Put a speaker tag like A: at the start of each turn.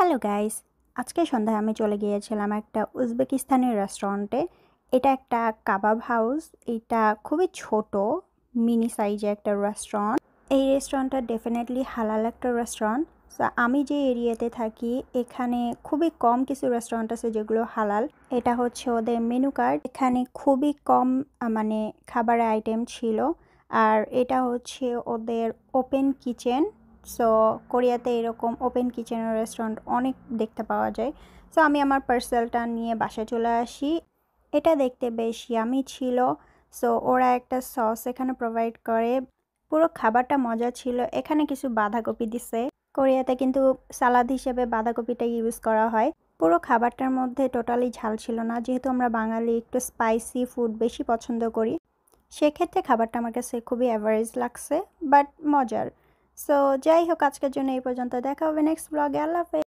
A: Hello guys, আজকে সন্ধ্যায় আমি চলে গিয়েছিলাম একটা উজবেকিস্তানি রেস্টুরেন্টে। এটা একটা কাবাব হাউস। এটা খুবই ছোট, মিনি সাইজে একটা রেস্টুরেন্ট। এই রেস্টুরেন্টটা ডেফিনেটলি হালাল একটা রেস্টুরেন্ট। সো আমি যে এরিয়াতে থাকি এখানে খুবই কম কিছু রেস্টুরেন্ট আছে যেগুলো হালাল। এটা হচ্ছে ওদের মেনু কার্ড। এখানে খুবই কম মানে খাবারের আইটেম ছিল। আর এটা হচ্ছে ওদের ওপেন কিচেন। সো কোরিয়াতে এরকম ওপেন কিচেনের রেস্টুরেন্ট অনেক দেখতে পাওয়া যায়। সো আমি আমার পার্সেলটা নিয়ে বাসায় চলে আসি। এটা দেখতে বেশ ইয়ামি ছিল। সো ওরা একটা সস এখানে প্রোভাইড করে। পুরো খাবারটা মজা ছিল। এখানে কিছু বাঁধাকপি দিছে। কোরিয়াতে কিন্তু সালাদ হিসেবে বাঁধাকপিটা ইউজ করা হয়। পুরো খাবারটার মধ্যে টোটালি ঝাল ছিল না, যেহেতু আমরা বাঙালি একটু স্পাইসি ফুড বেশি পছন্দ করি। সেক্ষেত্রে খাবারটা আমার কাছে খুবই অ্যাভারেজ লাগছে, বাট মজার। সো যাই হোক, আজকের জন্য এই পর্যন্ত। দেখা হবে নেক্সট ব্লগে। আল্লাহ হাফেজ।